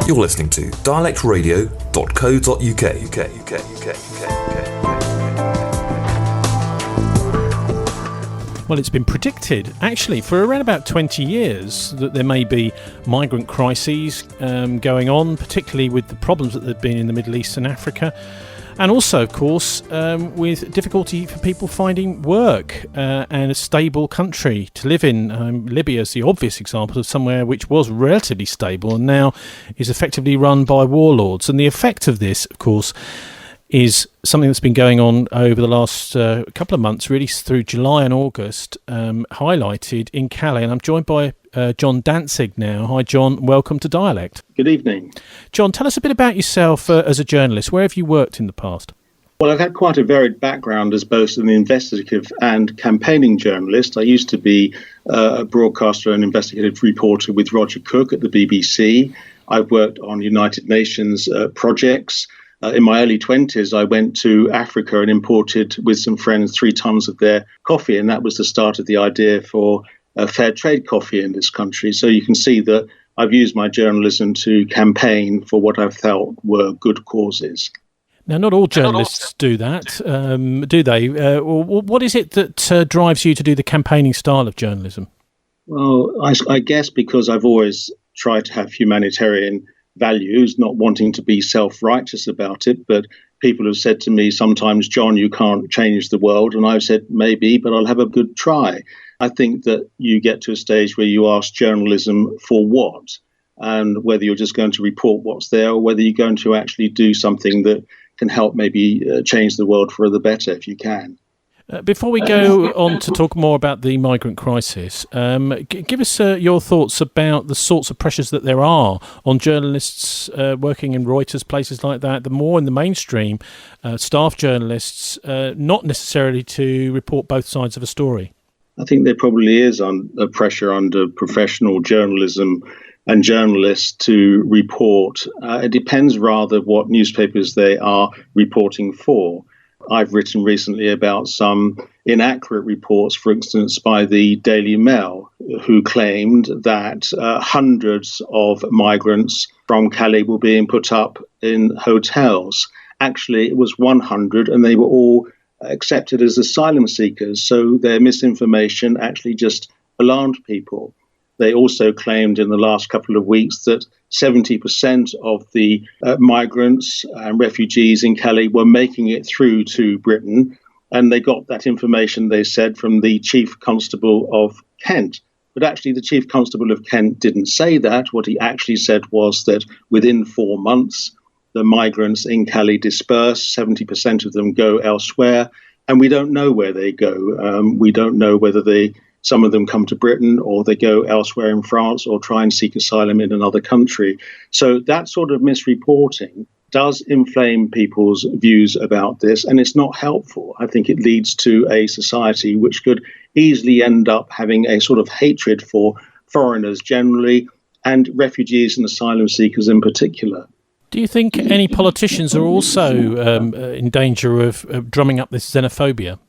You're listening to dialectradio.co.uk. Well, it's been predicted, actually, for around about 20 years that there may be migrant crises going on, particularly with the problems that there have been in the Middle East and Africa. And also, of course, with difficulty for people finding work and a stable country to live in. Libya is the obvious example of somewhere which was relatively stable and now is effectively run by warlords. And the effect of this, of course, is something that's been going on over the last couple of months, really through July and August, highlighted in Calais. And I'm joined by Jon Danzig now. Hi, Jon. Welcome to Dialect. Good evening. Jon, tell us a bit about yourself as a journalist. Where have you worked in the past? Well, I've had quite a varied background as both an investigative and campaigning journalist. I used to be a broadcaster and investigative reporter with Roger Cook at the BBC. I've worked on United Nations projects. In my early 20s, I went to Africa and imported with some friends 3 tons of their coffee, and that was the start of the idea for fair trade coffee in this country. So you can see that I've used my journalism to campaign for what I've felt were good causes. Now, not all journalists do that, do they? What is it that drives you to do the campaigning style of journalism? Well, I guess because I've always tried to have humanitarian values, not wanting to be self-righteous about it, but people have said to me sometimes, Jon, you can't change the world. And I've said, maybe, but I'll have a good try. I think that you get to a stage where you ask journalism for what, and whether you're just going to report what's there or whether you're going to actually do something that can help maybe change the world for the better if you can. Before we go on to talk more about the migrant crisis, give us your thoughts about the sorts of pressures that there are on journalists working in Reuters, places like that, the more in the mainstream, staff journalists, not necessarily to report both sides of a story. I think there probably is a pressure under professional journalism and journalists to report. It depends rather what newspapers they are reporting for. I've written recently about some inaccurate reports, for instance, by the Daily Mail, who claimed that hundreds of migrants from Calais were being put up in hotels. Actually, it was 100, and they were all accepted as asylum seekers. So their misinformation actually just alarmed people. They also claimed in the last couple of weeks that 70% of the migrants and refugees in Calais were making it through to Britain. And they got that information, they said, from the Chief Constable of Kent. But actually, the Chief Constable of Kent didn't say that. What he actually said was that within 4 months, the migrants in Calais disperse, 70% of them go elsewhere, and we don't know where they go. We don't know whether some of them come to Britain or they go elsewhere in France or try and seek asylum in another country. So that sort of misreporting does inflame people's views about this, and it's not helpful. I think it leads to a society which could easily end up having a sort of hatred for foreigners generally and refugees and asylum seekers in particular. Do you think any politicians are also in danger of drumming up this xenophobia?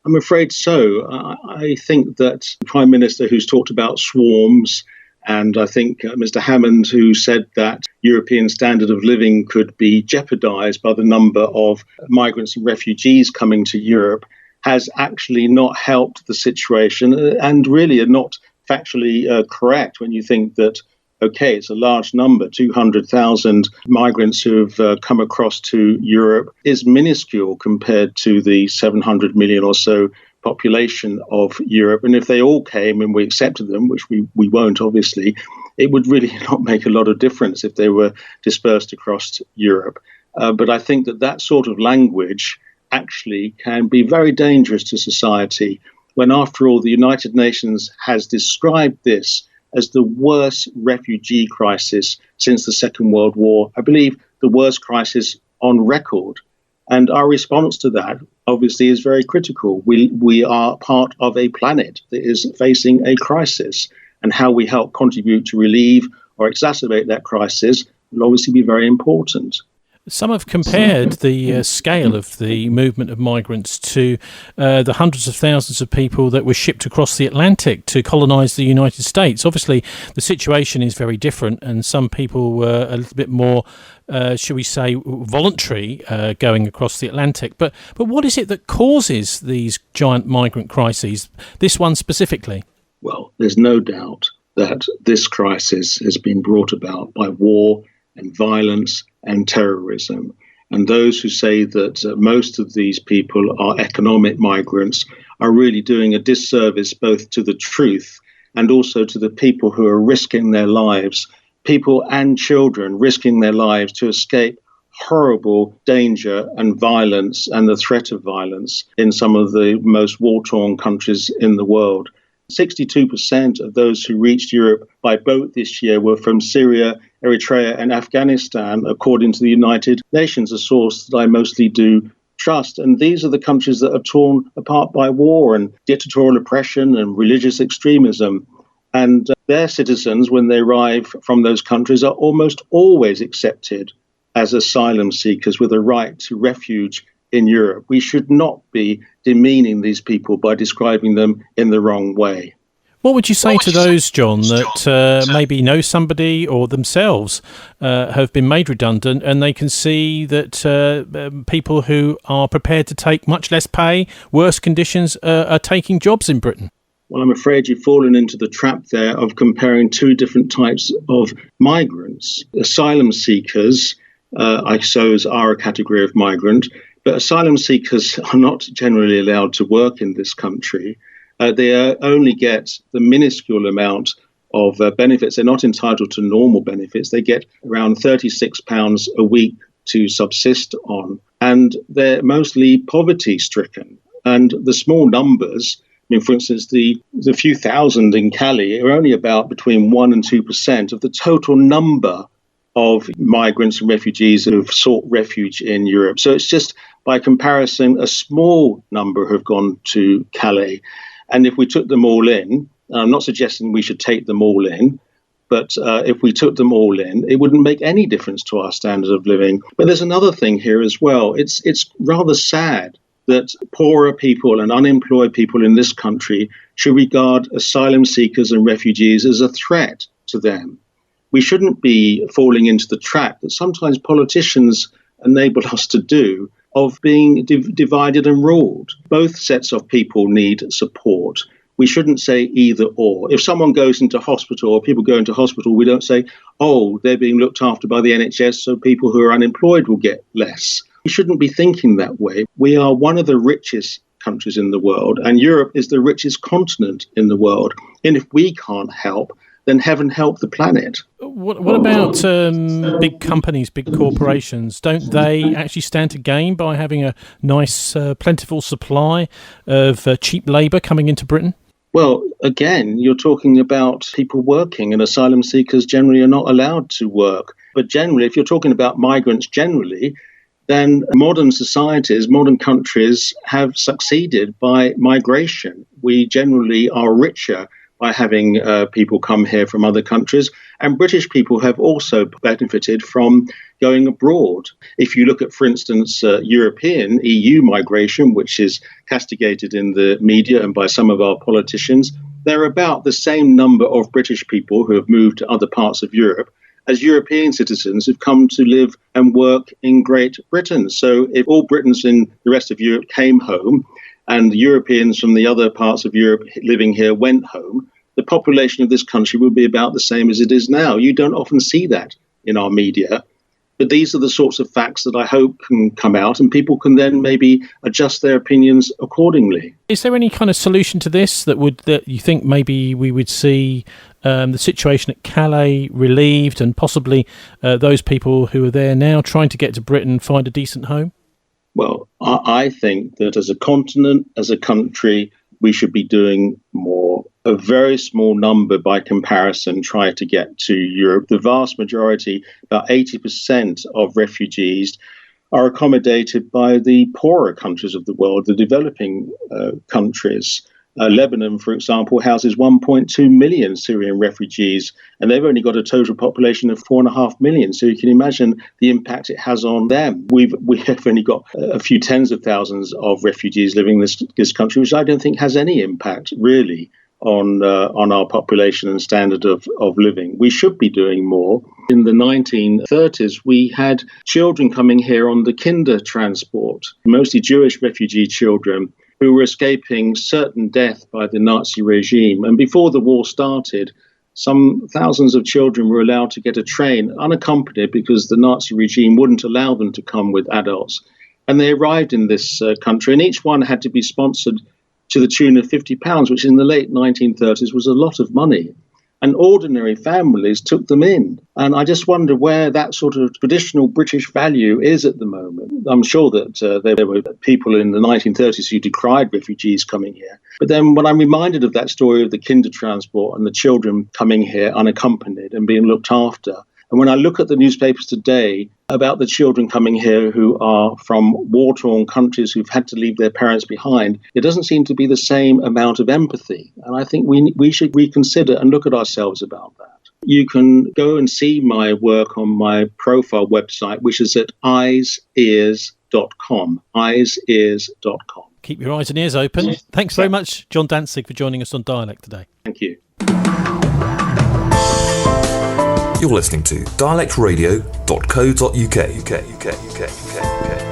I'm afraid so. I think that the Prime Minister who's talked about swarms, and I think Mr. Hammond, who said that European standard of living could be jeopardised by the number of migrants and refugees coming to Europe, has actually not helped the situation and really are not factually correct when you think that, okay, it's a large number, 200,000 migrants who have come across to Europe is minuscule compared to the 700 million or so population of Europe. And if they all came and we accepted them, which we won't obviously, it would really not make a lot of difference if they were dispersed across Europe. But I think that sort of language actually can be very dangerous to society when, after all, the United Nations has described this as the worst refugee crisis since the Second World War. I believe the worst crisis on record. And our response to that, obviously, is very critical. We are part of a planet that is facing a crisis, and how we help contribute to relieve or exacerbate that crisis will obviously be very important. Some have compared the scale of the movement of migrants to the hundreds of thousands of people that were shipped across the Atlantic to colonise the United States. Obviously, the situation is very different, and some people were a little bit more, shall we say, voluntary going across the Atlantic. But what is it that causes these giant migrant crises, this one specifically? Well, there's no doubt that this crisis has been brought about by war and violence and terrorism. And those who say that most of these people are economic migrants are really doing a disservice both to the truth and also to the people who are risking their lives, people and children risking their lives to escape horrible danger and violence and the threat of violence in some of the most war-torn countries in the world. 62% of those who reached Europe by boat this year were from Syria, Eritrea and Afghanistan, according to the United Nations, a source that I mostly do trust. And these are the countries that are torn apart by war and dictatorial oppression and religious extremism. And their citizens, when they arrive from those countries, are almost always accepted as asylum seekers with a right to refuge in Europe. We should not be demeaning these people by describing them in the wrong way. What would you say to those, John, that maybe know somebody or themselves have been made redundant and they can see that people who are prepared to take much less pay, worse conditions, are taking jobs in Britain? Well, I'm afraid you've fallen into the trap there of comparing two different types of migrants. Asylum seekers, I suppose, are a category of migrant, but asylum seekers are not generally allowed to work in this country. They only get the minuscule amount of benefits. They're not entitled to normal benefits. They get around £36 a week to subsist on. And they're mostly poverty-stricken. And the small numbers, I mean, for instance, the few thousand in Calais are only about between 1% and 2% of the total number of migrants and refugees who have sought refuge in Europe. So it's just, by comparison, a small number have gone to Calais. And if we took them all in, I'm not suggesting we should take them all in, but if we took them all in, it wouldn't make any difference to our standard of living. But there's another thing here as well. It's rather sad that poorer people and unemployed people in this country should regard asylum seekers and refugees as a threat to them. We shouldn't be falling into the trap that sometimes politicians enable us to do of being divided and ruled. Both sets of people need support. We shouldn't say either or. If someone goes into hospital or people go into hospital, we don't say, oh, they're being looked after by the NHS, so people who are unemployed will get less. We shouldn't be thinking that way. We are one of the richest countries in the world, and Europe is the richest continent in the world. And if we can't help, then heaven help the planet. What about big companies, big corporations? Don't they actually stand to gain by having a nice, plentiful supply of cheap labour coming into Britain? Well, again, you're talking about people working, and asylum seekers generally are not allowed to work. But generally, if you're talking about migrants generally, then modern societies, modern countries have succeeded by migration. We generally are richer by having people come here from other countries. And British people have also benefited from going abroad. If you look at, for instance, European EU migration, which is castigated in the media and by some of our politicians, there are about the same number of British people who have moved to other parts of Europe as European citizens who've come to live and work in Great Britain. So if all Britons in the rest of Europe came home, and Europeans from the other parts of Europe living here went home, the population of this country would be about the same as it is now. You don't often see that in our media, but these are the sorts of facts that I hope can come out, and people can then maybe adjust their opinions accordingly. Is there any kind of solution to this that you think maybe we would see the situation at Calais relieved, and possibly those people who are there now trying to get to Britain find a decent home? Well, I think that as a continent, as a country, we should be doing more. A very small number by comparison try to get to Europe. The vast majority, about 80% of refugees, are accommodated by the poorer countries of the world, the developing countries. Lebanon, for example, houses 1.2 million Syrian refugees, and they've only got a total population of 4.5 million. So you can imagine the impact it has on them. We have only got a few tens of thousands of refugees living in this country, which I don't think has any impact really on our population and standard of living. We should be doing more. In the 1930s, we had children coming here on the kinder transport, mostly Jewish refugee children, who were escaping certain death by the Nazi regime. And before the war started, some thousands of children were allowed to get a train unaccompanied because the Nazi regime wouldn't allow them to come with adults. And they arrived in this country, and each one had to be sponsored to the tune of £50, which in the late 1930s was a lot of money. And ordinary families took them in. And I just wonder where that sort of traditional British value is at the moment. I'm sure that there were people in the 1930s who decried refugees coming here. But then when I'm reminded of that story of the kinder transport and the children coming here unaccompanied and being looked after, and when I look at the newspapers today about the children coming here who are from war-torn countries who've had to leave their parents behind, there doesn't seem to be the same amount of empathy. And I think we should reconsider and look at ourselves about that. You can go and see my work on my profile website, which is at eyesears.com, eyesears.com. Keep your eyes and ears open. Thanks very much, Jon Danzig, for joining us on Dialect today. Thank you. You're listening to dialectradio.co.uk.